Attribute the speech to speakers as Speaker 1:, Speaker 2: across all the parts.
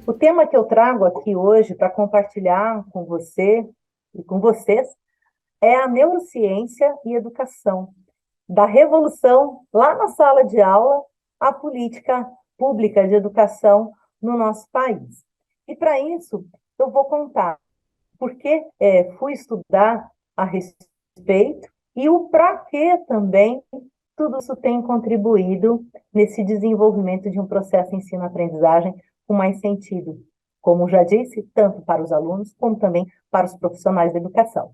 Speaker 1: O tema que eu trago aqui hoje para compartilhar com você e com vocês é a neurociência e educação, da revolução lá na sala de aula à política pública de educação no nosso país. E para isso, eu vou contar porque fui estudar a respeito e o para que também tudo isso tem contribuído nesse desenvolvimento de um processo de ensino-aprendizagem com mais sentido, como já disse, tanto para os alunos como também para os profissionais da educação.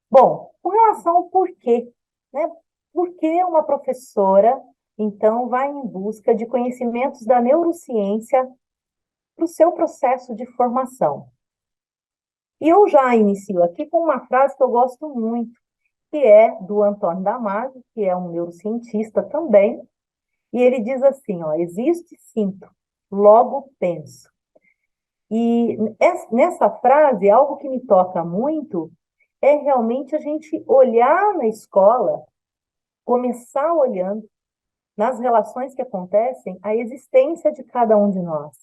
Speaker 1: Bom, com relação ao porquê, né? Por que uma professora, então, vai em busca de conhecimentos da neurociência para o seu processo de formação? E eu já inicio aqui com uma frase que eu gosto muito, que é do Antônio Damasio, que é um neurocientista também, e ele diz assim, ó, existe sinto, logo penso. E nessa frase, algo que me toca muito é realmente a gente olhar na escola, começar olhando nas relações que acontecem, a existência de cada um de nós.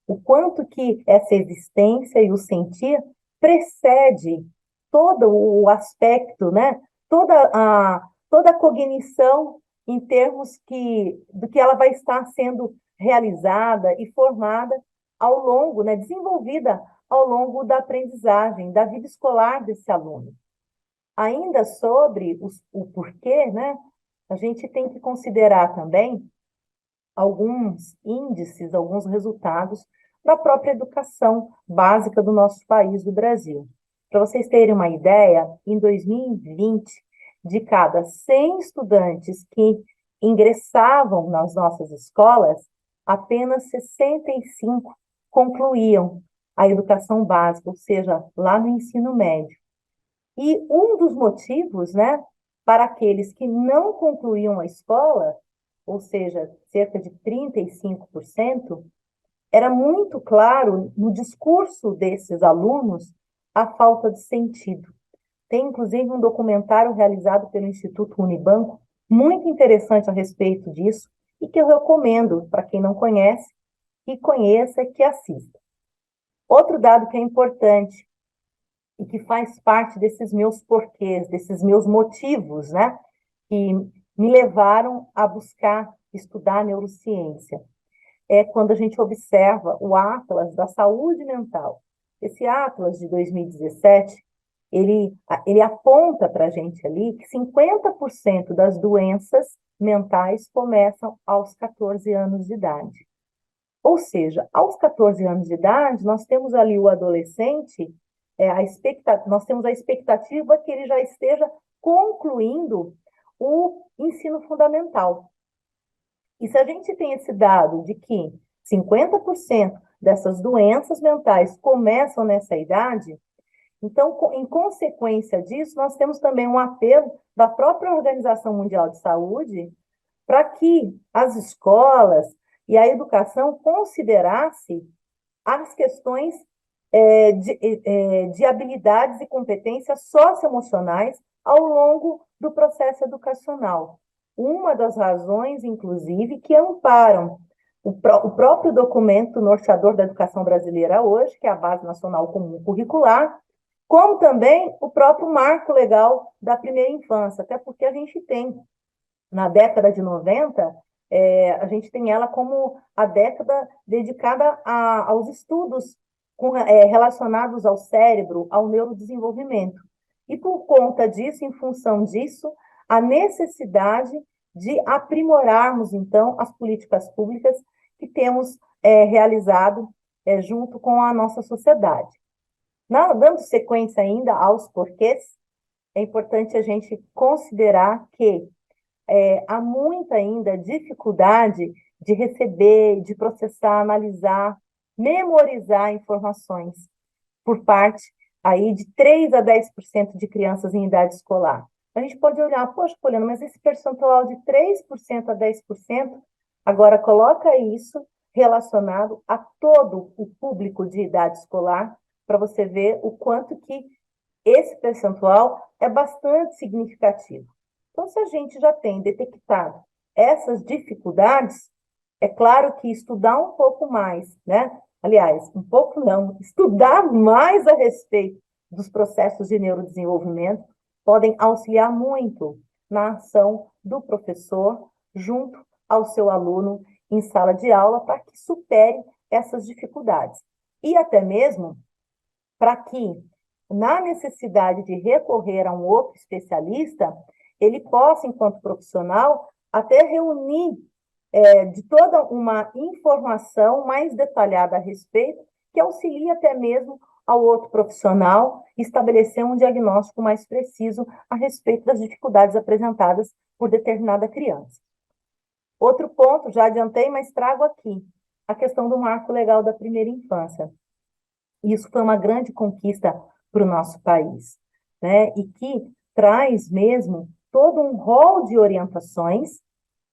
Speaker 1: O quanto que essa existência e o sentir precede todo o aspecto, né? Toda a cognição em termos do que ela vai estar sendo realizada e formada ao longo, né? Desenvolvida ao longo da aprendizagem, da vida escolar desse aluno. Ainda sobre o porquê, né? A gente tem que considerar também alguns índices, alguns resultados da própria educação básica do nosso país, do Brasil. Para vocês terem uma ideia, em 2020, de cada 100 estudantes que ingressavam nas nossas escolas, apenas 65 concluíam a educação básica, ou seja, lá no ensino médio. E um dos motivos, né, para aqueles que não concluíam a escola, ou seja, cerca de 35%, era muito claro no discurso desses alunos a falta de sentido. Tem, inclusive, um documentário realizado pelo Instituto Unibanco, muito interessante a respeito disso, e que eu recomendo para quem não conhece, que conheça e que assista. Outro dado que é importante e que faz parte desses meus porquês, desses meus motivos, né, que me levaram a buscar estudar neurociência. É quando a gente observa o Atlas da Saúde Mental. Esse Atlas de 2017, ele aponta para a gente ali que 50% das doenças mentais começam aos 14 anos de idade. Ou seja, aos 14 anos de idade, nós temos ali o adolescente, nós temos a expectativa que ele já esteja concluindo o ensino fundamental. E se a gente tem esse dado de que 50% dessas doenças mentais começam nessa idade, então, em consequência disso, nós temos também um apelo da própria Organização Mundial de Saúde para que as escolas e a educação considerasse as questões de habilidades e competências socioemocionais ao longo do processo educacional. Uma das razões, inclusive, que amparam o próprio documento norteador da educação brasileira hoje, que é a Base Nacional Comum Curricular, como também o próprio marco legal da primeira infância, até porque a gente tem, na década de 90, a gente tem ela como a década dedicada aos estudos relacionados ao cérebro, ao neurodesenvolvimento. E por conta disso, em função disso, a necessidade de aprimorarmos, então, as políticas públicas que temos realizado junto com a nossa sociedade. Dando sequência ainda aos porquês, é importante a gente considerar que há muita ainda dificuldade de receber, de processar, analisar, memorizar informações por parte aí de 3 a 10% de crianças em idade escolar. A gente pode olhar, poxa, Poliana, mas esse percentual de 3% a 10%, agora coloca isso relacionado a todo o público de idade escolar, para você ver o quanto que esse percentual é bastante significativo. Então, se a gente já tem detectado essas dificuldades, É claro que estudar um pouco mais, né? Aliás, um pouco não, estudar mais a respeito dos processos de neurodesenvolvimento podem auxiliar muito na ação do professor junto ao seu aluno em sala de aula para que supere essas dificuldades. E até mesmo para que, na necessidade de recorrer a um outro especialista, ele possa, enquanto profissional, até reunir de toda uma informação mais detalhada a respeito, que auxilia até mesmo ao outro profissional estabelecer um diagnóstico mais preciso a respeito das dificuldades apresentadas por determinada criança. Outro ponto, já adiantei, mas trago aqui, a questão do marco legal da primeira infância. Isso foi uma grande conquista para o nosso país, né? E que traz mesmo todo um rol de orientações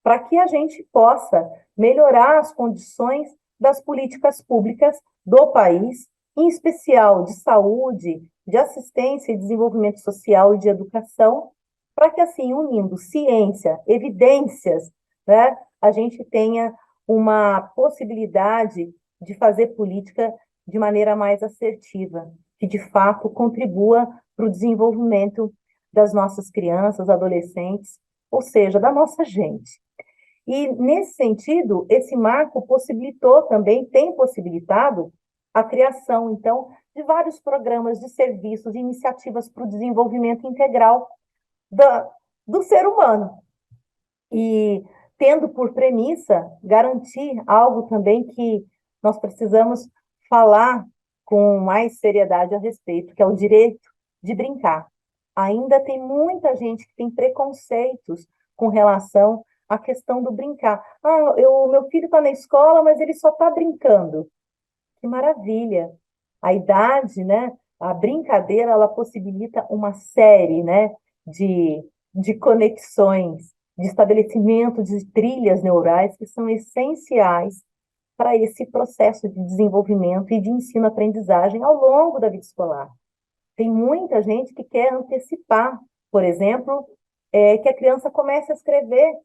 Speaker 1: para que a gente possa melhorar as condições das políticas públicas do país, em especial de saúde, de assistência e desenvolvimento social e de educação, para que, assim, unindo ciência, evidências, né, a gente tenha uma possibilidade de fazer política de maneira mais assertiva, que de fato contribua para o desenvolvimento das nossas crianças, adolescentes, ou seja, da nossa gente. E, nesse sentido, esse marco possibilitou também, tem possibilitado a criação, então, de vários programas de serviços e iniciativas para o desenvolvimento integral da, do ser humano. E tendo por premissa garantir algo também que nós precisamos falar com mais seriedade a respeito, que é o direito de brincar. Ainda tem muita gente que tem preconceitos com relação à questão do brincar. Ah, meu filho está na escola, mas ele só está brincando. Que maravilha! A idade, né? A brincadeira, ela possibilita uma série, né, de conexões, de estabelecimento de trilhas neurais que são essenciais para esse processo de desenvolvimento e de ensino-aprendizagem ao longo da vida escolar. Tem muita gente que quer antecipar, por exemplo, que a criança comece a escrever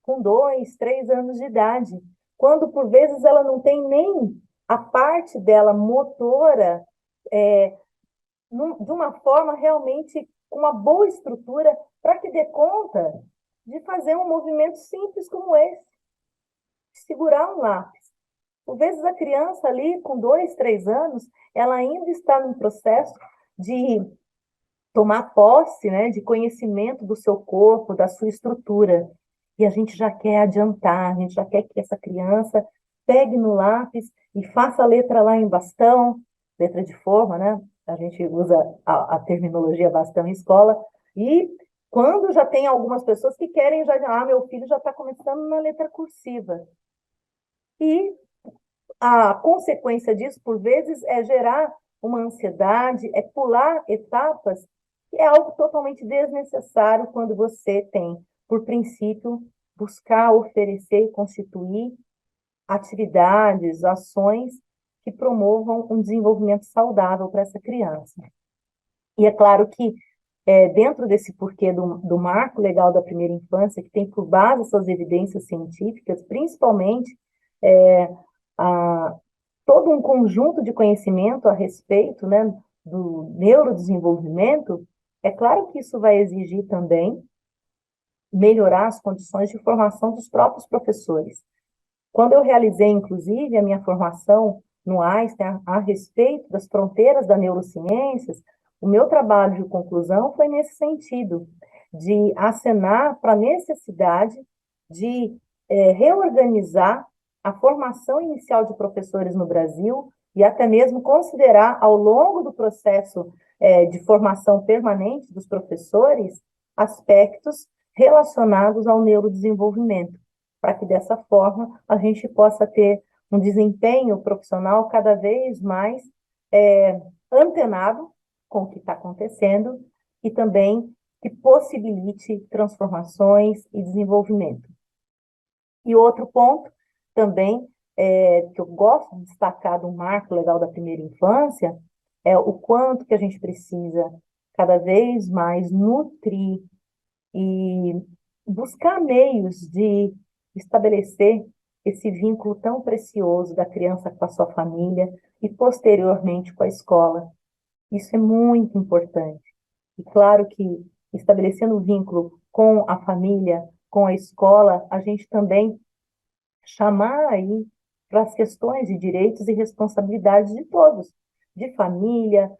Speaker 1: com 2, 3 anos de idade, quando por vezes ela não tem nem a parte dela motora de uma forma realmente com uma boa estrutura para que dê conta de fazer um movimento simples como esse, de segurar um lápis. Por vezes a criança ali com 2, 3 anos, ela ainda está num processo de tomar posse, né, de conhecimento do seu corpo, da sua estrutura. E a gente já quer adiantar, a gente já quer que essa criança pegue no lápis e faça a letra lá em bastão, letra de forma, né? A gente usa a terminologia bastão em escola. E quando já tem algumas pessoas que querem já, meu filho já está começando na letra cursiva. E a consequência disso, por vezes, é gerar uma ansiedade, é pular etapas, que é algo totalmente desnecessário quando você tem, por princípio, buscar oferecer e constituir atividades, ações que promovam um desenvolvimento saudável para essa criança. E é claro que, dentro desse porquê do marco legal da primeira infância, que tem por base essas evidências científicas, principalmente a, todo um conjunto de conhecimento a respeito, né, do neurodesenvolvimento, é claro que isso vai exigir também melhorar as condições de formação dos próprios professores. Quando eu realizei, inclusive, a minha formação no Einstein a respeito das fronteiras da neurociências, o meu trabalho de conclusão foi nesse sentido, de acenar para a necessidade de reorganizar a formação inicial de professores no Brasil e até mesmo considerar, ao longo do processo de formação permanente dos professores, aspectos relacionados ao neurodesenvolvimento, para que dessa forma a gente possa ter um desempenho profissional cada vez mais antenado com o que está acontecendo e também que possibilite transformações e desenvolvimento. E outro ponto também que eu gosto de destacar do marco legal da primeira infância é o quanto que a gente precisa cada vez mais nutrir e buscar meios de estabelecer esse vínculo tão precioso da criança com a sua família e, posteriormente, com a escola. Isso é muito importante. E claro que, estabelecendo o vínculo com a família, com a escola, a gente também chamar aí para as questões de direitos e responsabilidades de todos, de família,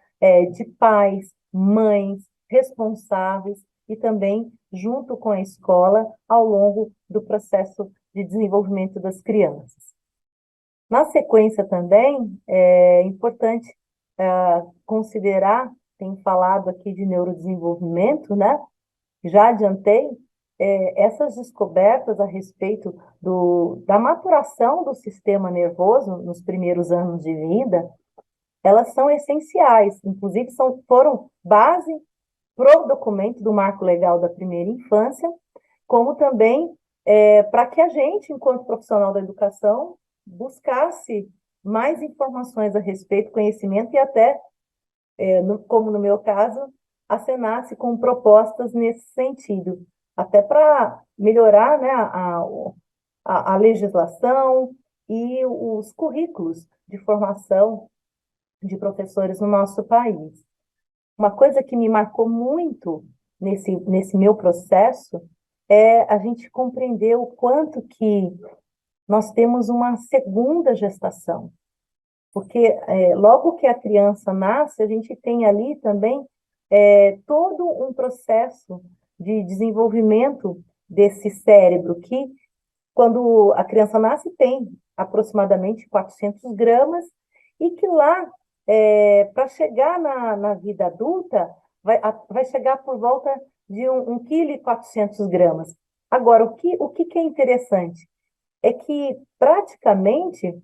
Speaker 1: de pais, mães, responsáveis e também junto com a escola ao longo do processo de desenvolvimento das crianças. Na sequência também é importante considerar, tenho falado aqui de neurodesenvolvimento, né? Já adiantei, essas descobertas a respeito da maturação do sistema nervoso nos primeiros anos de vida, elas são essenciais, inclusive foram base para o documento do Marco Legal da Primeira Infância, como também para que a gente, enquanto profissional da educação, buscasse mais informações a respeito, conhecimento e até, como no meu caso, acenasse com propostas nesse sentido, até para melhorar, né, a legislação e os currículos de formação de professores no nosso país. Uma coisa que me marcou muito nesse meu processo é a gente compreender o quanto que nós temos uma segunda gestação, porque logo que a criança nasce, a gente tem ali também todo um processo de desenvolvimento desse cérebro que, quando a criança nasce, tem aproximadamente 400 gramas e que lá, para chegar na vida adulta, vai chegar por volta de 1,4 kg. Agora, o que é interessante é que praticamente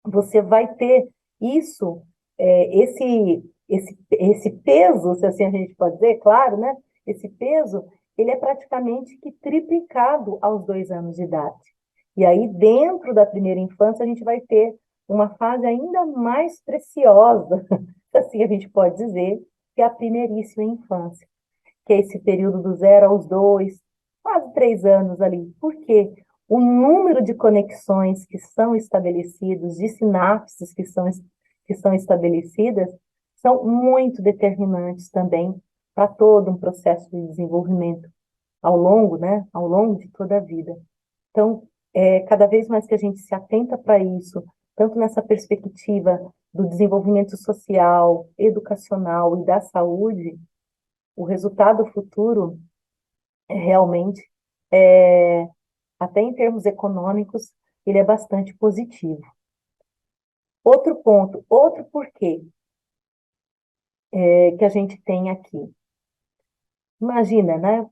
Speaker 1: você vai ter isso, esse peso, se assim a gente pode dizer, claro, né? Esse peso, ele é praticamente que triplicado aos 2 anos de idade. E aí, dentro da primeira infância, a gente vai ter uma fase ainda mais preciosa, assim a gente pode dizer, que é a primeiríssima infância, que é esse período do 0 aos 2, quase 3 anos ali. Por quê? O número de conexões que são estabelecidos, de sinapses que são estabelecidas, são muito determinantes também para todo um processo de desenvolvimento ao longo, né, ao longo de toda a vida. Então, cada vez mais que a gente se atenta para isso, tanto nessa perspectiva do desenvolvimento social, educacional e da saúde, o resultado futuro realmente, até em termos econômicos, ele é bastante positivo. Outro ponto, outro porquê que a gente tem aqui. Imagina, né?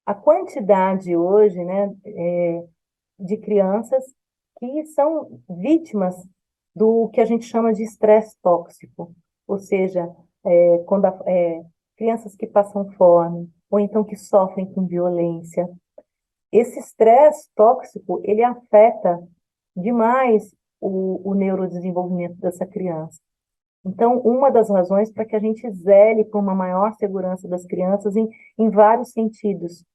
Speaker 1: A quantidade hoje, né, de crianças que são vítimas do que a gente chama de estresse tóxico, ou seja, quando crianças que passam fome, ou então que sofrem com violência. Esse estresse tóxico, ele afeta demais o neurodesenvolvimento dessa criança. Então, uma das razões para que a gente zele por uma maior segurança das crianças em vários sentidos,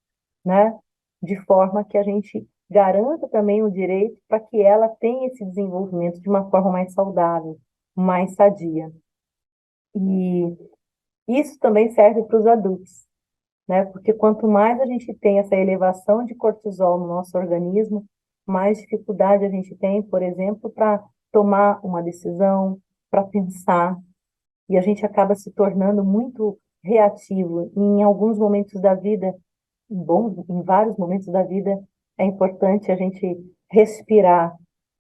Speaker 1: né? De forma que a gente garanta também o direito para que ela tenha esse desenvolvimento de uma forma mais saudável, mais sadia. E isso também serve para os adultos, né? Porque quanto mais a gente tem essa elevação de cortisol no nosso organismo, mais dificuldade a gente tem, por exemplo, para tomar uma decisão, para pensar, e a gente acaba se tornando muito reativo. E em alguns momentos da vida, em vários momentos da vida, é importante a gente respirar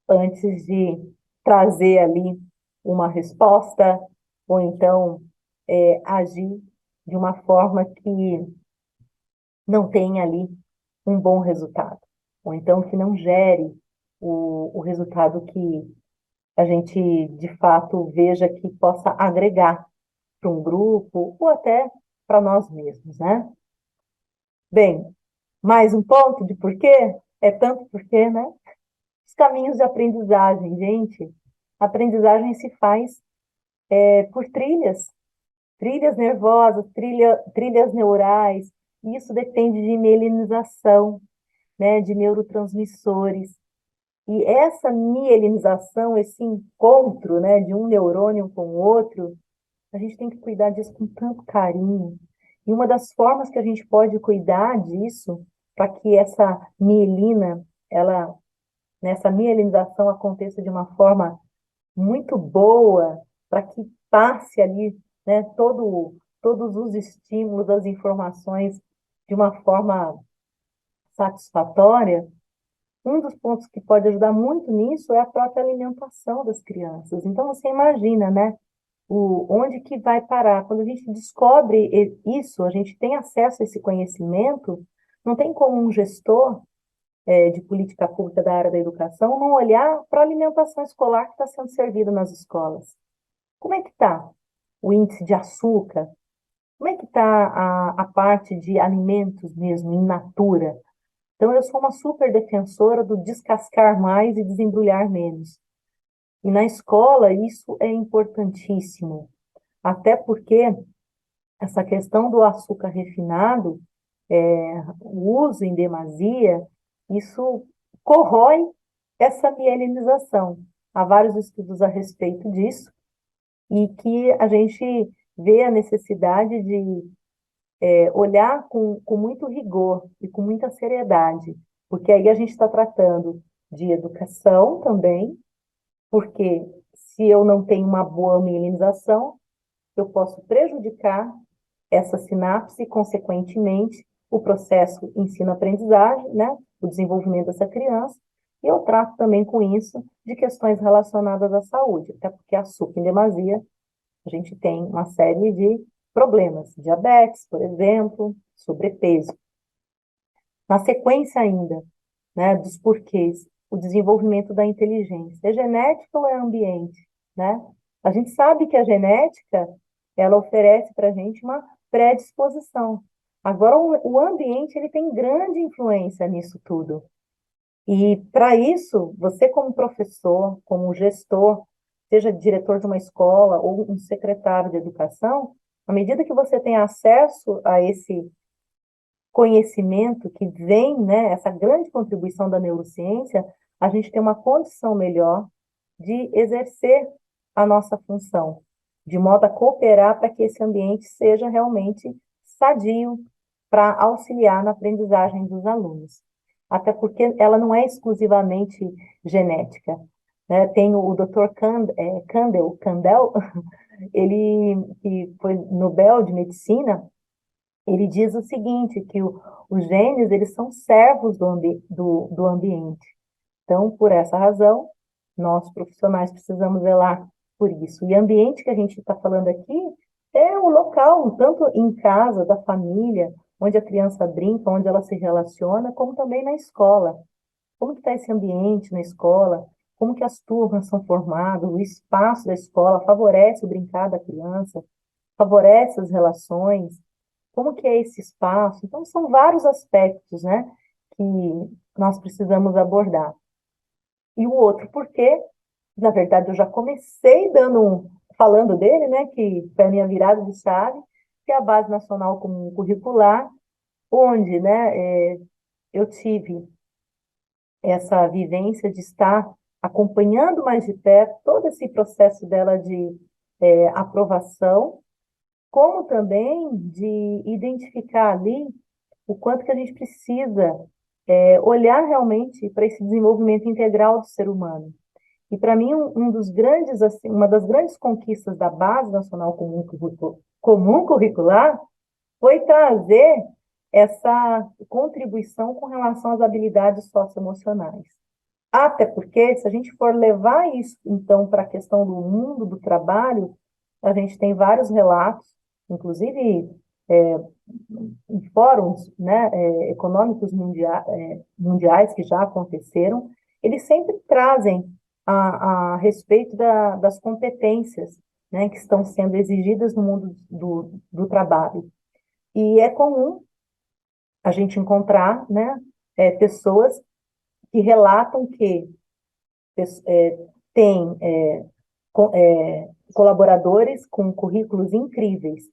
Speaker 1: antes de trazer ali uma resposta, ou então agir de uma forma que não tenha ali um bom resultado, ou então que não gere o resultado que a gente de fato veja que possa agregar para um grupo ou até para nós mesmos, né? Bem, mais um ponto de porquê? É tanto porquê, né? Os caminhos de aprendizagem, gente. A aprendizagem se faz por trilhas nervosas, trilhas neurais. Isso depende de mielinização, né, de neurotransmissores. E essa mielinização, esse encontro, né, de um neurônio com o outro, a gente tem que cuidar disso com tanto carinho. E uma das formas que a gente pode cuidar disso, para que essa mielina, ela, nessa mielinização aconteça de uma forma muito boa, para que passe ali, né, todos os estímulos, as informações de uma forma satisfatória, um dos pontos que pode ajudar muito nisso é a própria alimentação das crianças. Então, você imagina, né? Onde que vai parar? Quando a gente descobre isso, a gente tem acesso a esse conhecimento, não tem como um gestor de política pública da área da educação não olhar para a alimentação escolar que está sendo servida nas escolas. Como é que está o índice de açúcar? Como é que está a parte de alimentos mesmo, in natura? Então, eu sou uma super defensora do descascar mais e desembrulhar menos. E na escola, isso é importantíssimo. Até porque essa questão do açúcar refinado, o uso em demasia, isso corrói essa mielinização. Há vários estudos a respeito disso, e que a gente vê a necessidade de olhar com muito rigor e com muita seriedade, porque aí a gente está tratando de educação também, porque se eu não tenho uma boa mielinização, eu posso prejudicar essa sinapse e, consequentemente, o processo ensino-aprendizagem, né? O desenvolvimento dessa criança. E eu trato também com isso de questões relacionadas à saúde, até porque açúcar em demasia, a gente tem uma série de problemas, diabetes, por exemplo, sobrepeso. Na sequência ainda, né, dos porquês, o desenvolvimento da inteligência, é genética ou é ambiente, né? A gente sabe que a genética, ela oferece para a gente uma predisposição. Agora, o ambiente, ele tem grande influência nisso tudo. E, para isso, você como professor, como gestor, seja diretor de uma escola ou um secretário de educação, à medida que você tem acesso a esse conhecimento que vem, né, essa grande contribuição da neurociência, a gente tem uma condição melhor de exercer a nossa função, de modo a cooperar para que esse ambiente seja realmente sadio para auxiliar na aprendizagem dos alunos. Até porque ela não é exclusivamente genética, né? Tem o Dr. Kandel, ele que foi Nobel de Medicina, ele diz o seguinte, que os genes, eles são servos do ambiente. Então, por essa razão, nós profissionais precisamos zelar por isso. E ambiente que a gente está falando aqui é o local, tanto em casa, da família, onde a criança brinca, onde ela se relaciona, como também na escola. Como que está esse ambiente na escola? Como que as turmas são formadas? O espaço da escola favorece o brincar da criança? Favorece as relações? Como que é esse espaço? Então, são vários aspectos, né, que nós precisamos abordar. E o outro, porque, na verdade, eu já comecei falando dele, né, que foi a minha virada de chave, que é a Base Nacional Comum Curricular, onde, né, eu tive essa vivência de estar acompanhando mais de perto todo esse processo dela de aprovação, como também de identificar ali o quanto que a gente precisa olhar realmente para esse desenvolvimento integral do ser humano. E para mim, um dos grandes, assim, uma das grandes conquistas da Base Nacional Comum Curricular foi trazer essa contribuição com relação às habilidades socioemocionais. Até porque, se a gente for levar isso, então, para a questão do mundo do trabalho, a gente tem vários relatos, inclusive em fóruns, né, econômicos mundiais que já aconteceram, eles sempre trazem a respeito das competências, né, que estão sendo exigidas no mundo do trabalho. E é comum a gente encontrar, né, pessoas que relatam que têm colaboradores com currículos incríveis,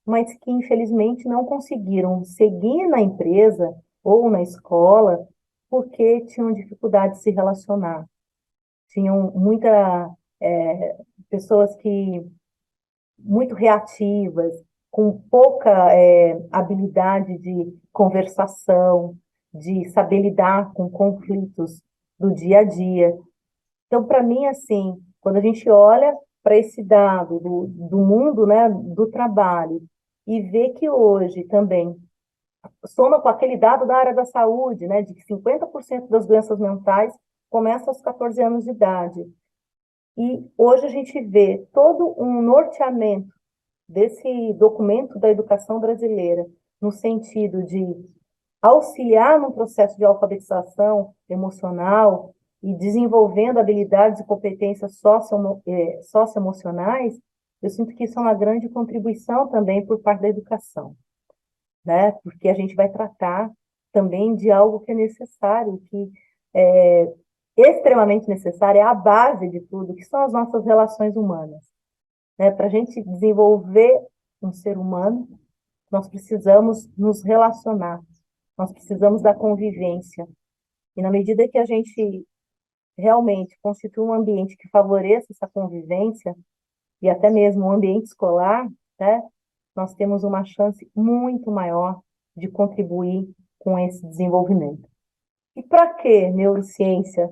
Speaker 1: mas que infelizmente não conseguiram seguir na empresa ou na escola porque tinham dificuldade de se relacionar. Tinham pessoas que muito reativas, com pouca habilidade de conversação, de saber lidar com conflitos do dia a dia. Então, para mim, assim, quando a gente olha para esse dado do mundo, né, do trabalho, e vê que hoje também soma com aquele dado da área da saúde, né, de que 50% das doenças mentais começam aos 14 anos de idade. E hoje a gente vê todo um norteamento desse documento da educação brasileira, no sentido de auxiliar no processo de alfabetização emocional e desenvolvendo habilidades e competências socioemocionais, eu sinto que isso é uma grande contribuição também por parte da educação, né? Porque a gente vai tratar também de algo que é necessário, que é extremamente necessário, é a base de tudo, que são as nossas relações humanas, né? Para a gente desenvolver um ser humano, nós precisamos nos relacionar, nós precisamos da convivência. E na medida que a gente realmente constitui um ambiente que favoreça essa convivência, e até mesmo um ambiente escolar, né, nós temos uma chance muito maior de contribuir com esse desenvolvimento. E para que neurociência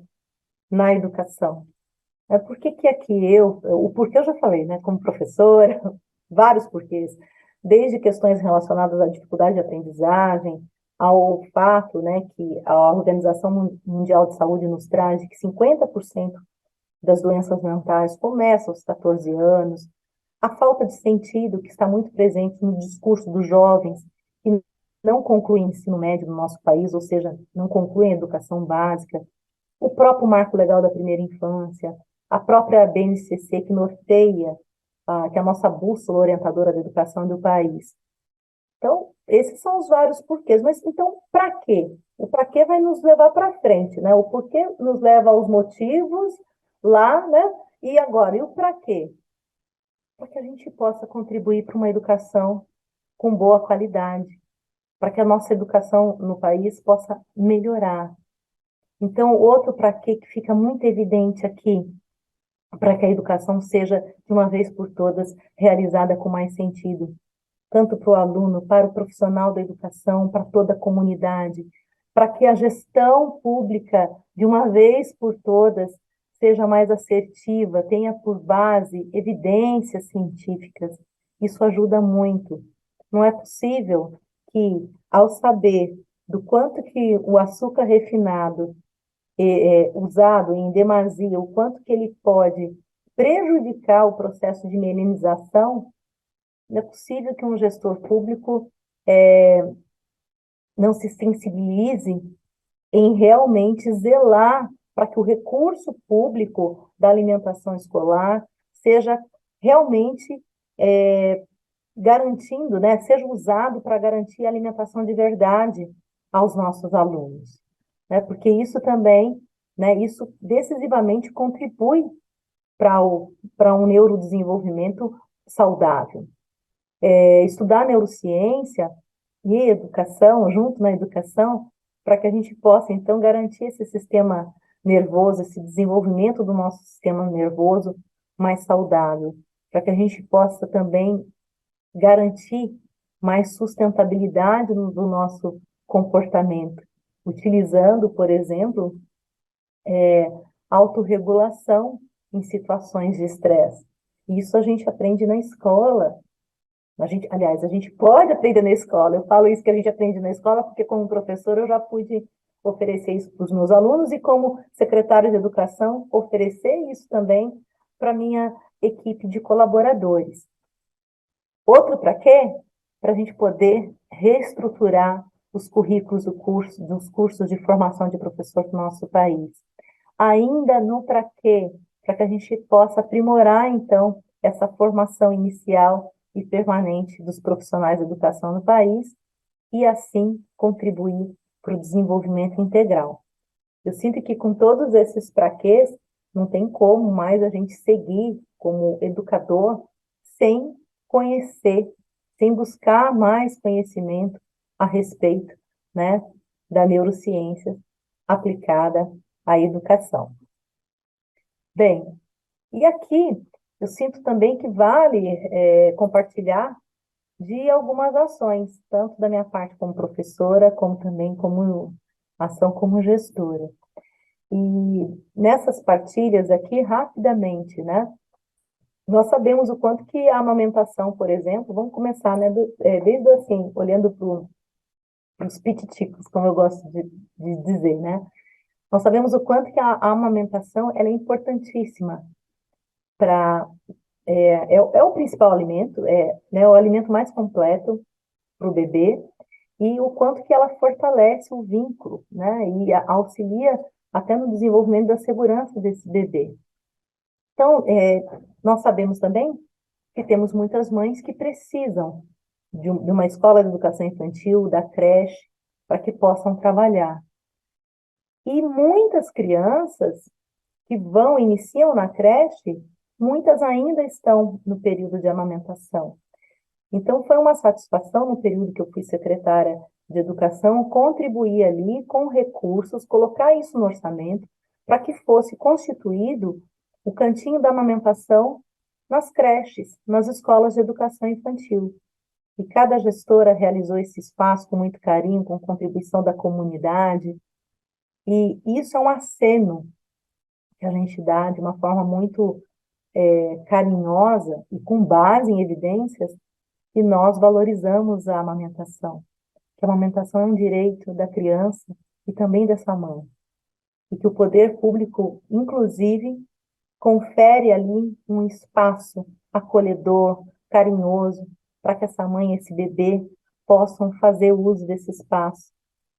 Speaker 1: na educação? Por que aqui o porquê eu já falei, né, como professora, vários porquês, desde questões relacionadas à dificuldade de aprendizagem, ao fato, né, que a Organização Mundial de Saúde nos traz de que 50% das doenças mentais começam aos 14 anos, a falta de sentido que está muito presente no discurso dos jovens que não concluem ensino médio no nosso país, ou seja, não concluem a educação básica, o próprio Marco Legal da Primeira Infância, a própria BNCC que norteia, que é a nossa bússola orientadora da educação do país. Então, esses são os vários porquês. Mas, então, para quê? O para quê vai nos levar para frente, né? O porquê nos leva aos motivos lá, né? E agora, e o para quê? Para que a gente possa contribuir para uma educação com boa qualidade, para que a nossa educação no país possa melhorar. Então, outro para quê que fica muito evidente aqui, para que a educação seja, de uma vez por todas, realizada com mais sentido, tanto para o aluno, para o profissional da educação, para toda a comunidade, para que a gestão pública, de uma vez por todas, seja mais assertiva, tenha por base evidências científicas. Isso ajuda muito. Não é possível que, ao saber do quanto que o açúcar refinado usado em demasia, o quanto que ele pode prejudicar o processo de melinização, não é possível que um gestor público não se sensibilize em realmente zelar para que o recurso público da alimentação escolar seja realmente garantindo, né, seja usado para garantir a alimentação de verdade aos nossos alunos, né? Porque isso também, né, isso decisivamente contribui para um neurodesenvolvimento saudável. Estudar neurociência e educação, junto na educação, para que a gente possa, então, garantir esse sistema nervoso, esse desenvolvimento do nosso sistema nervoso mais saudável, para que a gente possa também garantir mais sustentabilidade do nosso comportamento, utilizando, por exemplo, autorregulação em situações de estresse. Isso a gente aprende na escola. Aliás, a gente pode aprender na escola. Eu falo isso que a gente aprende na escola porque, como professora, eu já pude oferecer isso para os meus alunos e, como secretária de educação, oferecer isso também para a minha equipe de colaboradores. Outro para quê? Para a gente poder reestruturar os currículos dos cursos de formação de professor do nosso país. Ainda no para quê? Para que a gente possa aprimorar, então, essa formação inicial e permanente dos profissionais de educação no país e, assim, contribuir para o desenvolvimento integral. Eu sinto que com todos esses para quês, não tem como mais a gente seguir como educador sem conhecer, sem buscar mais conhecimento a respeito, né, da neurociência, aplicada à educação. Bem, e aqui eu sinto também que vale compartilhar de algumas ações, tanto da minha parte como professora, como também como ação como gestora. E nessas partilhas aqui, rapidamente, né? Nós sabemos o quanto que a amamentação, por exemplo, vamos começar, né, desde assim, olhando para os pititicos, como eu gosto de dizer, né? Nós sabemos o quanto que a amamentação ela é importantíssima para é o principal alimento, né, o alimento mais completo para o bebê e o quanto que ela fortalece o vínculo, né, e auxilia até no desenvolvimento da segurança desse bebê. Então, nós sabemos também que temos muitas mães que precisam de uma escola de educação infantil, da creche, para que possam trabalhar. E muitas crianças que iniciam na creche, muitas ainda estão no período de amamentação. Então, foi uma satisfação, no período que eu fui secretária de educação, contribuir ali com recursos, colocar isso no orçamento, para que fosse constituído o cantinho da amamentação nas creches, nas escolas de educação infantil. E cada gestora realizou esse espaço com muito carinho, com contribuição da comunidade. E isso é um aceno que a gente dá de uma forma muito carinhosa e com base em evidências que nós valorizamos a amamentação. Que a amamentação é um direito da criança e também dessa mãe. E que o poder público, inclusive, confere ali um espaço acolhedor, carinhoso, para que essa mãe e esse bebê possam fazer uso desse espaço,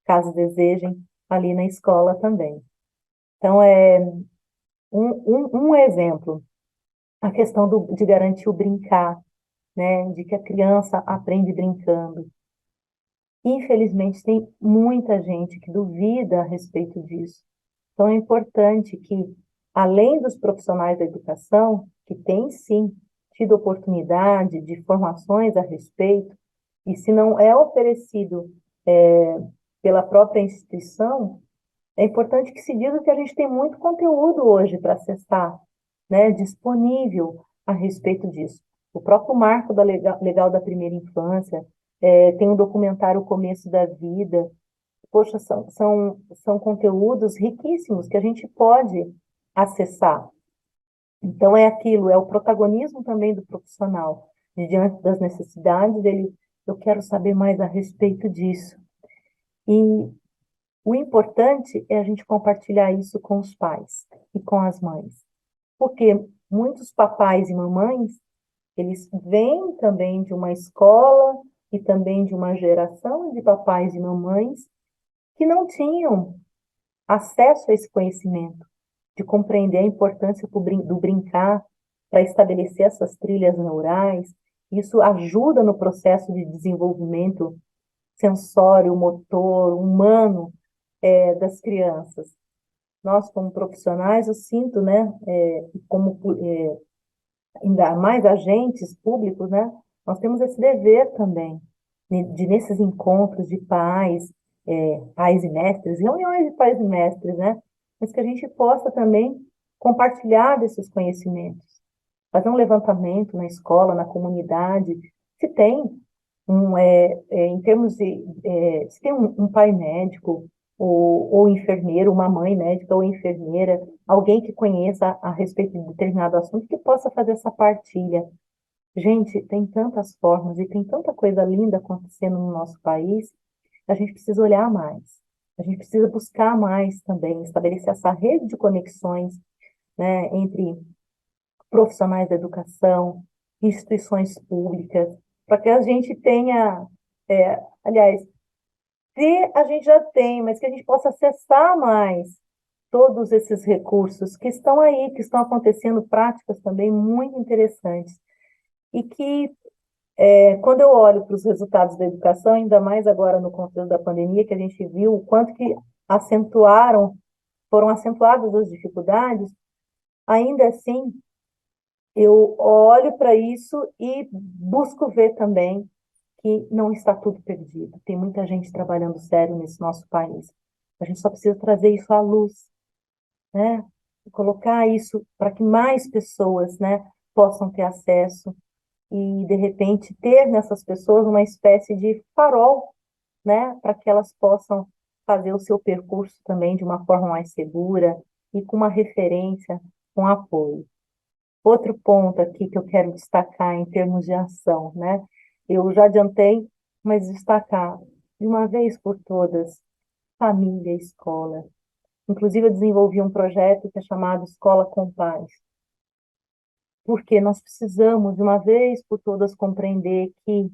Speaker 1: caso desejem, ali na escola também. Então, um exemplo, a questão de garantir o brincar, né, de que a criança aprende brincando. Infelizmente, tem muita gente que duvida a respeito disso. Então, é importante que, além dos profissionais da educação, que têm sim tido oportunidade de formações a respeito, e se não é oferecido pela própria instituição, é importante que se diga que a gente tem muito conteúdo hoje para acessar, né, disponível a respeito disso. O próprio marco da legal da primeira infância, tem um documentário O Começo da Vida. Poxa, são conteúdos riquíssimos que a gente pode acessar. Então, é aquilo, é o protagonismo também do profissional, de diante das necessidades dele, eu quero saber mais a respeito disso. E o importante é a gente compartilhar isso com os pais e com as mães. Porque muitos papais e mamães, eles vêm também de uma escola e também de uma geração de papais e mamães que não tinham acesso a esse conhecimento, de compreender a importância do brincar para estabelecer essas trilhas neurais. Isso ajuda no processo de desenvolvimento sensório, motor, humano das crianças. Nós, como profissionais, eu sinto, né, como ainda mais agentes públicos, né, nós temos esse dever também, de nesses encontros de pais, pais e mestres, reuniões de pais e mestres, né, mas que a gente possa também compartilhar desses conhecimentos, fazer um levantamento na escola, na comunidade, se tem em termos de, se tem um pai médico, ou enfermeiro, uma mãe médica ou enfermeira, alguém que conheça a respeito de determinado assunto, que possa fazer essa partilha. Gente, tem tantas formas e tem tanta coisa linda acontecendo no nosso país, a gente precisa olhar mais. A gente precisa buscar mais também, estabelecer essa rede de conexões, né, entre profissionais da educação, instituições públicas, para que a gente tenha, aliás, se a gente já tem, mas que a gente possa acessar mais todos esses recursos que estão aí, que estão acontecendo, práticas também muito interessantes. E que, quando eu olho para os resultados da educação, ainda mais agora no contexto da pandemia, que a gente viu o quanto que foram acentuadas as dificuldades, ainda assim, eu olho para isso e busco ver também que não está tudo perdido. Tem muita gente trabalhando sério nesse nosso país. A gente só precisa trazer isso à luz, né? Colocar isso para que mais pessoas, né, possam ter acesso e, de repente, ter nessas pessoas uma espécie de farol, né, para que elas possam fazer o seu percurso também de uma forma mais segura e com uma referência, com apoio. Outro ponto aqui que eu quero destacar em termos de ação, né? Eu já adiantei, mas destacar de uma vez por todas, família e escola. Inclusive, eu desenvolvi um projeto que é chamado Escola com Paz, porque nós precisamos, de uma vez por todas, compreender que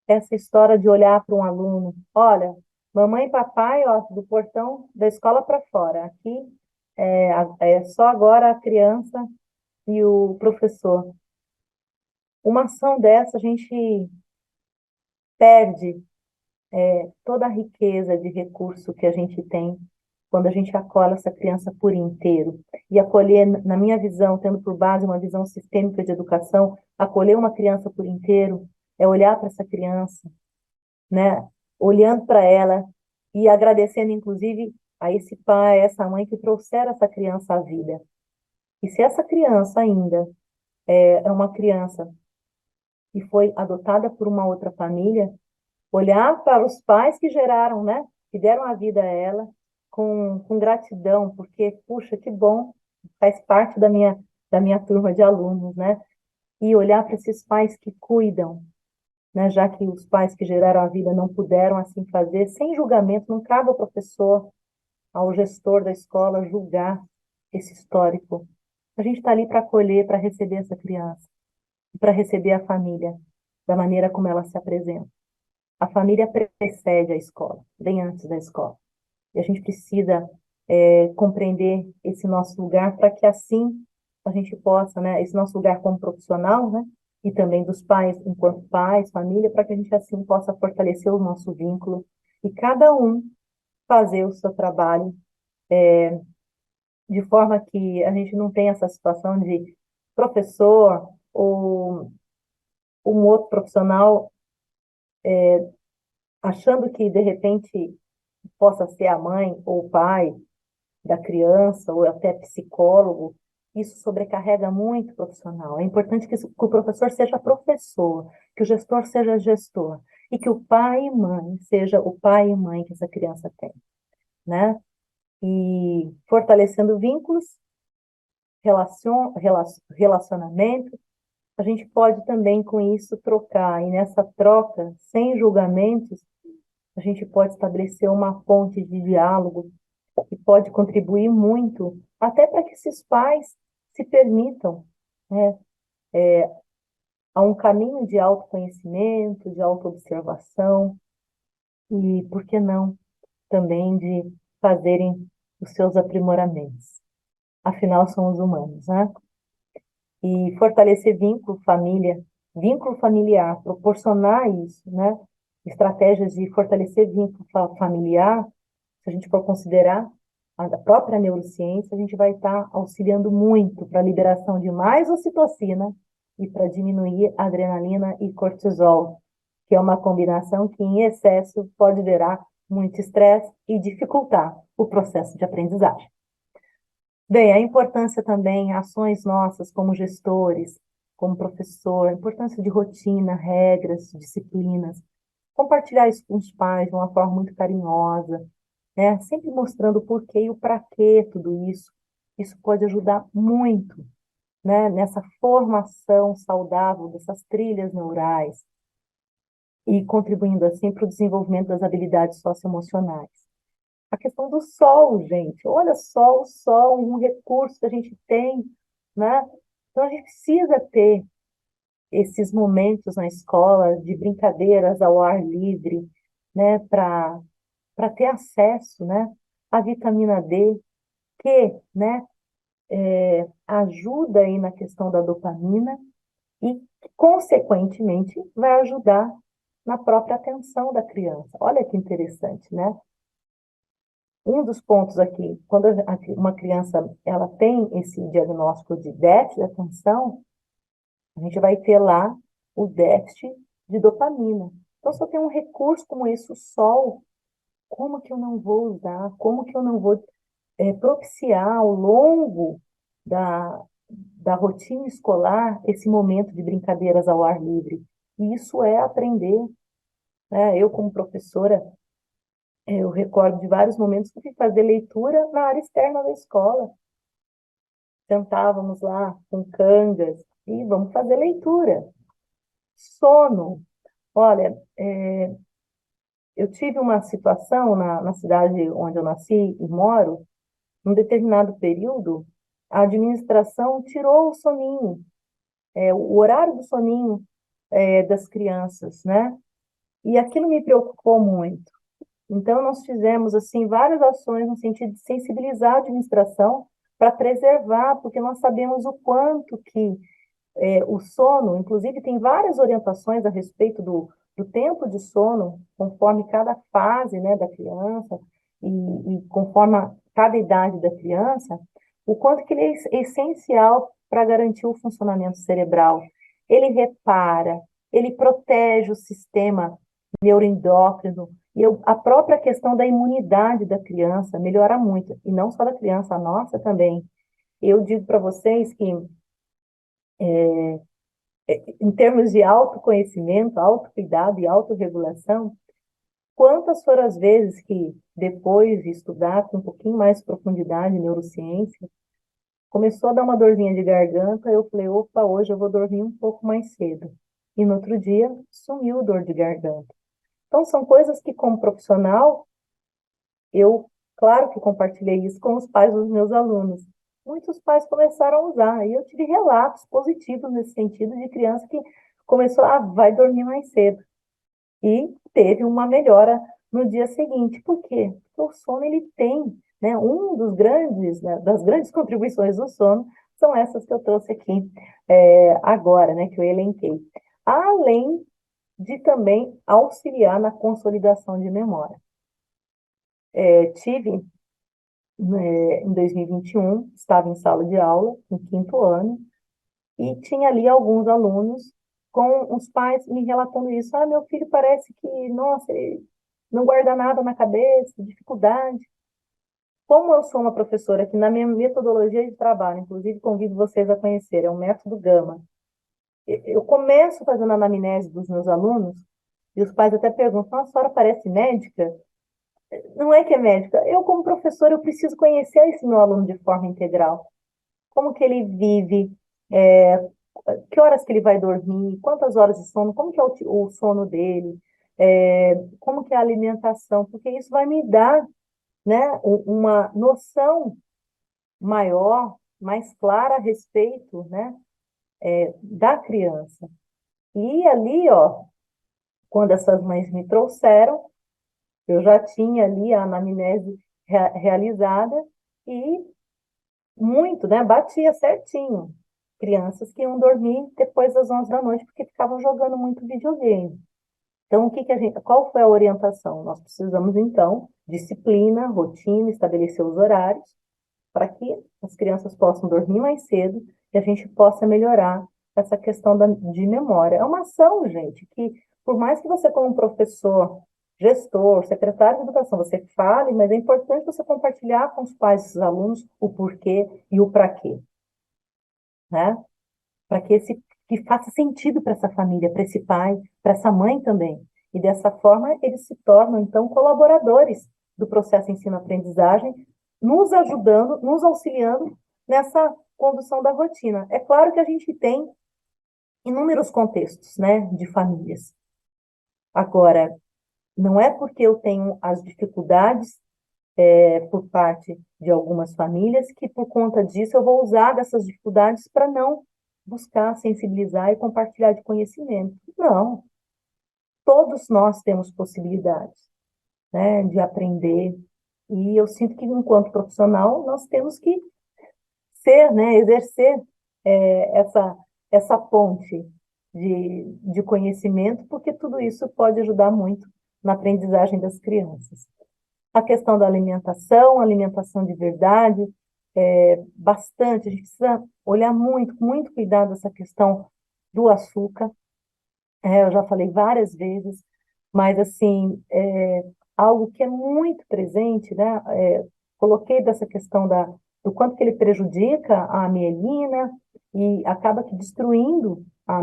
Speaker 1: essa história de olhar para um aluno, olha, mamãe e papai, ó, do portão da escola para fora, aqui é só agora a criança e o professor. Uma ação dessa, a gente perde toda a riqueza de recurso que a gente tem quando a gente acolhe essa criança por inteiro. E acolher, na minha visão, tendo por base uma visão sistêmica de educação, acolher uma criança por inteiro é olhar para essa criança, né? Olhando para ela e agradecendo, inclusive, a esse pai, a essa mãe que trouxeram essa criança à vida. E se essa criança ainda é uma criança que foi adotada por uma outra família, olhar para os pais que geraram, né? Que deram a vida a ela com gratidão, porque, puxa, que bom, faz parte da minha turma de alunos, né? E olhar para esses pais que cuidam, né? Já que os pais que geraram a vida não puderam assim fazer, sem julgamento, não cabe ao professor, ao gestor da escola julgar esse histórico. A gente está ali para acolher, para receber essa criança, para receber a família, da maneira como ela se apresenta. A família precede a escola, bem antes da escola. E a gente precisa compreender esse nosso lugar para que assim a gente possa, né, esse nosso lugar como profissional, né, e também dos pais, enquanto pais, família, para que a gente assim possa fortalecer o nosso vínculo e cada um fazer o seu trabalho de forma que a gente não tenha essa situação de professor ou um outro profissional achando que de repente possa ser a mãe ou o pai da criança, ou até psicólogo, isso sobrecarrega muito o profissional. É importante que o professor seja professor, que o gestor seja gestor, e que o pai e mãe seja o pai e mãe que essa criança tem, né? E fortalecendo vínculos, relacionamento, a gente pode também com isso trocar, e nessa troca, sem julgamentos, a gente pode estabelecer uma ponte de diálogo que pode contribuir muito, até para que esses pais se permitam, né, a um caminho de autoconhecimento, de autoobservação e, por que não, também de fazerem os seus aprimoramentos. Afinal, somos humanos, né? E fortalecer vínculo familiar, proporcionar isso, né? Estratégias de fortalecer vínculo familiar, se a gente for considerar a própria neurociência, a gente vai estar auxiliando muito para a liberação de mais ocitocina e para diminuir a adrenalina e cortisol, que é uma combinação que em excesso pode gerar muito estresse e dificultar o processo de aprendizagem. Bem, a importância também, ações nossas como gestores, como professor, a importância de rotina, regras, disciplinas, compartilhar isso com os pais de uma forma muito carinhosa, né? Sempre mostrando o porquê e o para quê tudo isso. Isso pode ajudar muito, né? Nessa formação saudável dessas trilhas neurais e contribuindo assim para o desenvolvimento das habilidades socioemocionais. A questão do sol, gente. Olha só o sol, um recurso que a gente tem, né? Então a gente precisa ter esses momentos na escola de brincadeiras ao ar livre, né? Para ter acesso, né? À vitamina D, que, né? Ajuda aí na questão da dopamina e, consequentemente, vai ajudar na própria atenção da criança. Olha que interessante, né? Um dos pontos aqui, quando uma criança ela tem esse diagnóstico de déficit de atenção, a gente vai ter lá o déficit de dopamina. Então, só tem um recurso como esse, o sol, como que eu não vou usar, como que eu não vou propiciar ao longo da rotina escolar esse momento de brincadeiras ao ar livre. E isso é aprender, né? Eu, como professora, eu recordo de vários momentos que eu fui fazer leitura na área externa da escola. Sentávamos lá com cangas e vamos fazer leitura. Sono. Olha, eu tive uma situação na cidade onde eu nasci e moro, num determinado período, a administração tirou o soninho, o horário do soninho das crianças, né? E aquilo me preocupou muito. Então, nós fizemos assim várias ações no sentido de sensibilizar a administração para preservar, porque nós sabemos o quanto que o sono, inclusive, tem várias orientações a respeito do tempo de sono, conforme cada fase, né, da criança e conforme cada idade da criança, o quanto que ele é essencial para garantir o funcionamento cerebral. Ele repara, ele protege o sistema neuroendócrino, e a própria questão da imunidade da criança melhora muito, e não só da criança, a nossa também. Eu digo para vocês que em termos de autoconhecimento, autocuidado e autorregulação, quantas foram as vezes que, depois de estudar com um pouquinho mais de profundidade em neurociência, começou a dar uma dorzinha de garganta, eu falei, opa, hoje eu vou dormir um pouco mais cedo. E no outro dia, sumiu a dor de garganta. Então, são coisas que, como profissional, eu, claro que compartilhei isso com os pais dos meus alunos. Muitos pais começaram a usar, e eu tive relatos positivos nesse sentido de criança que começou a vai dormir mais cedo e teve uma melhora no dia seguinte. Por quê? Porque o sono ele tem, né, das grandes contribuições do sono são essas que eu trouxe aqui agora, né, que eu elenquei. Além de também auxiliar na consolidação de memória. Tive em 2021, estava em sala de aula, no quinto ano, e tinha ali alguns alunos com os pais me relatando isso. Ah, meu filho parece que, nossa, ele não guarda nada na cabeça, dificuldade. Como eu sou uma professora que na minha metodologia de trabalho, inclusive convido vocês a conhecer, é um método Gama. Eu começo fazendo a anamnese dos meus alunos e os pais até perguntam, a senhora parece médica? Não é que é médica. Eu, como professora, eu preciso conhecer esse meu aluno de forma integral. Como que ele vive, é, que horas que ele vai dormir, quantas horas de sono, como que é o sono dele, como que é a alimentação, porque isso vai me dar, né, uma noção maior, mais clara a respeito, né, da criança. E ali, ó, quando essas mães me trouxeram, eu já tinha ali a anamnese realizada e muito, né? Batia certinho. Crianças que iam dormir depois das 11 da noite porque ficavam jogando muito videogame. Então, qual foi a orientação? Nós precisamos, então, disciplina, rotina, estabelecer os horários para que as crianças possam dormir mais cedo e a gente possa melhorar essa questão de memória. É uma ação, gente, que por mais que você, como professor, gestor, secretário de educação, você fale, mas é importante você compartilhar com os pais dos alunos o porquê e o para quê, né? Para que faça sentido para essa família, para esse pai, para essa mãe também. E dessa forma eles se tornam então colaboradores do processo ensino-aprendizagem, nos ajudando, nos auxiliando nessa condução da rotina. É claro que a gente tem inúmeros contextos, né, de famílias. Agora, não é porque eu tenho as dificuldades por parte de algumas famílias que por conta disso eu vou usar dessas dificuldades para não buscar sensibilizar e compartilhar de conhecimento. Não, todos nós temos possibilidades, né, de aprender e eu sinto que enquanto profissional nós temos que ser, né, exercer essa ponte de conhecimento, porque tudo isso pode ajudar muito na aprendizagem das crianças. A questão da alimentação de verdade, bastante, a gente precisa olhar muito, com muito cuidado essa questão do açúcar, eu já falei várias vezes, mas assim, algo que é muito presente, né? Coloquei dessa questão do quanto que ele prejudica a mielina e acaba que destruindo a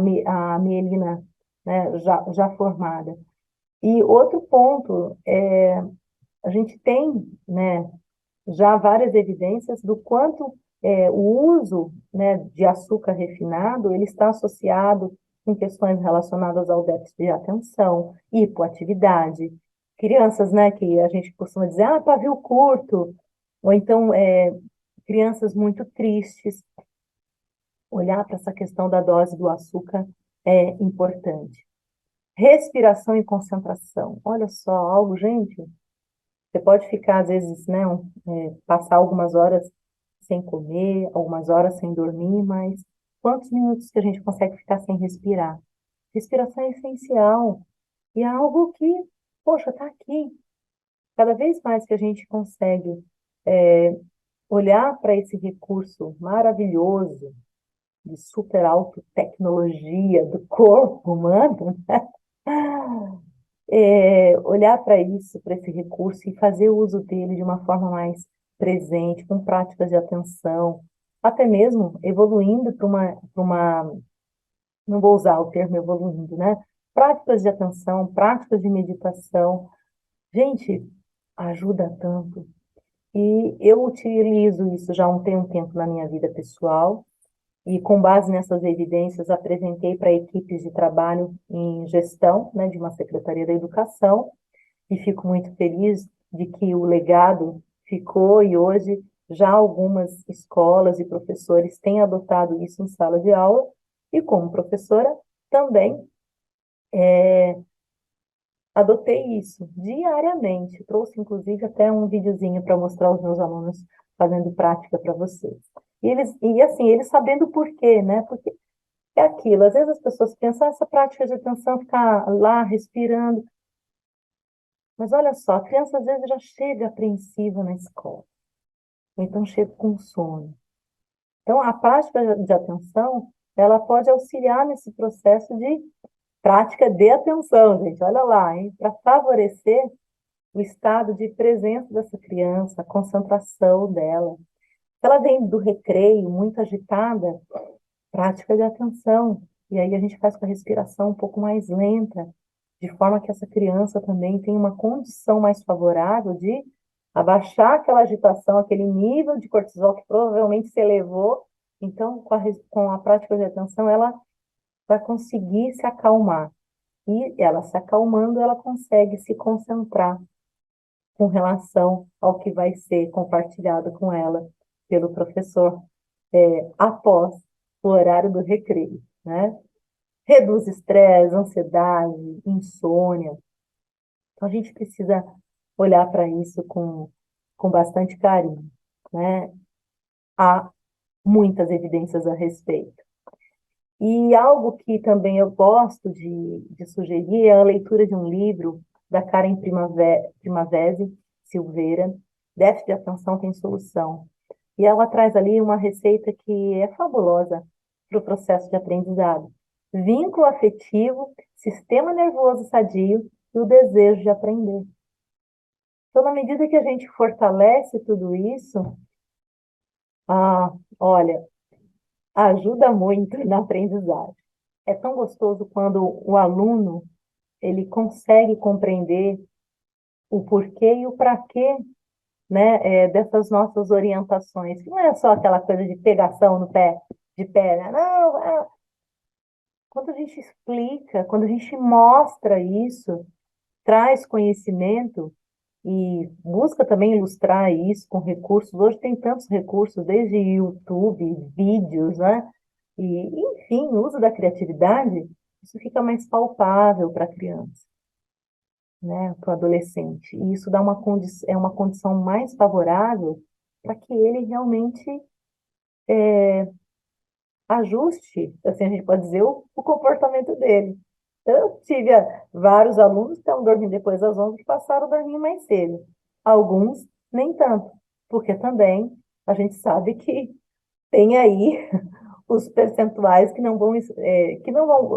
Speaker 1: mielina, né, já formada. E outro ponto, a gente tem, né, já várias evidências do quanto o uso, né, de açúcar refinado ele está associado com questões relacionadas ao déficit de atenção, hipoatividade, crianças, né, que a gente costuma dizer, pavio curto, ou então crianças muito tristes. Olhar para essa questão da dose do açúcar é importante. Respiração e concentração. Olha só, algo, gente, você pode ficar, às vezes, né, passar algumas horas sem comer, algumas horas sem dormir, mas quantos minutos que a gente consegue ficar sem respirar? Respiração é essencial e é algo que, poxa, está aqui. Cada vez mais que a gente consegue olhar para esse recurso maravilhoso de super alta tecnologia do corpo humano, olhar para isso, para esse recurso e fazer uso dele de uma forma mais presente, com práticas de atenção, até mesmo evoluindo não vou usar o termo evoluindo, né? Práticas de atenção, práticas de meditação. Gente, ajuda tanto. E eu utilizo isso já tem um tempo na minha vida pessoal, e com base nessas evidências apresentei para equipes de trabalho em gestão, né, de uma Secretaria da Educação, e fico muito feliz de que o legado ficou e hoje já algumas escolas e professores têm adotado isso em sala de aula, e como professora também adotei isso diariamente. Trouxe, inclusive, até um videozinho para mostrar aos meus alunos fazendo prática para vocês. E assim, eles sabendo por quê, né? Porque é aquilo, às vezes as pessoas pensam, essa prática de atenção, ficar lá respirando. Mas olha só, a criança às vezes já chega apreensiva na escola, ou então chega com sono. Então, a prática de atenção, ela pode auxiliar nesse processo de prática de atenção, gente. Olha lá, hein? Para favorecer o estado de presença dessa criança, a concentração dela. Se ela vem do recreio muito agitada, prática de atenção. E aí a gente faz com a respiração um pouco mais lenta, de forma que essa criança também tenha uma condição mais favorável de abaixar aquela agitação, aquele nível de cortisol que provavelmente se elevou. Então, com a prática de atenção, ela vai conseguir se acalmar. E ela se acalmando, ela consegue se concentrar com relação ao que vai ser compartilhado com ela pelo professor após o horário do recreio, né? Reduz estresse, ansiedade, insônia. Então, a gente precisa olhar para isso com bastante carinho, né? Há muitas evidências a respeito. E algo que também eu gosto de sugerir é a leitura de um livro da Karen Primavesi Silveira, Déficit de Atenção Tem Solução. E ela traz ali uma receita que é fabulosa para o processo de aprendizado. Vínculo afetivo, sistema nervoso sadio e o desejo de aprender. Então, na medida que a gente fortalece tudo isso, olha, ajuda muito na aprendizagem. É tão gostoso quando o aluno ele consegue compreender o porquê e o para quê, né, dessas nossas orientações, que não é só aquela coisa de pegação no pé, de pé, né? Não, quando a gente explica, quando a gente mostra isso, traz conhecimento e busca também ilustrar isso com recursos. Hoje tem tantos recursos, desde YouTube, vídeos, né? E, enfim, o uso da criatividade, isso fica mais palpável para a criança, né? Para o adolescente. E isso dá é uma condição mais favorável para que ele realmente ajuste, assim a gente pode dizer, o comportamento dele. Eu tive vários alunos que estão dormindo depois das 11 que passaram a dormir mais cedo. Alguns nem tanto, porque também a gente sabe que tem aí os percentuais que não vão,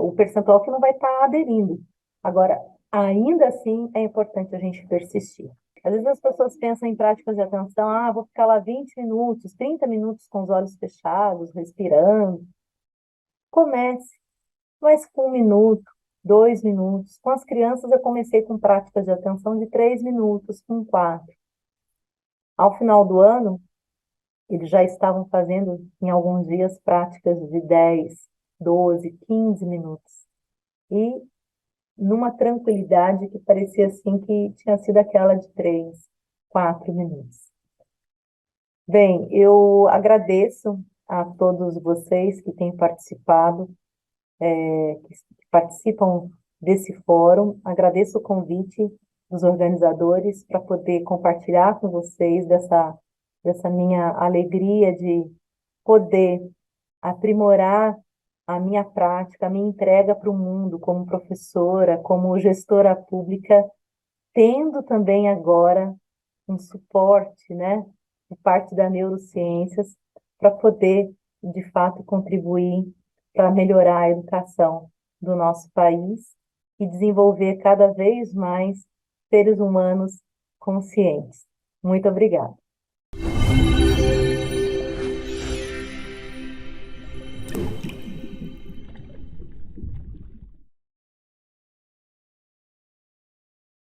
Speaker 1: o percentual que não vai estar aderindo. Agora, ainda assim é importante a gente persistir. Às vezes as pessoas pensam em práticas de atenção, vou ficar lá 20 minutos, 30 minutos com os olhos fechados, respirando. Comece, mas com 1 minuto, 2 minutos. Com as crianças eu comecei com práticas de atenção de 3 minutos, com 4. Ao final do ano, eles já estavam fazendo, em alguns dias, práticas de 10, 12, 15 minutos. E numa tranquilidade que parecia assim que tinha sido aquela de 3, 4 minutos. Bem, eu agradeço a todos vocês que têm participado, que participam desse fórum. Agradeço o convite dos organizadores para poder compartilhar com vocês dessa minha alegria de poder aprimorar a minha prática, a minha entrega para o mundo como professora, como gestora pública, tendo também agora um suporte, né, por parte da neurociências, para poder, de fato, contribuir para melhorar a educação do nosso país e desenvolver cada vez mais seres humanos conscientes. Muito obrigada.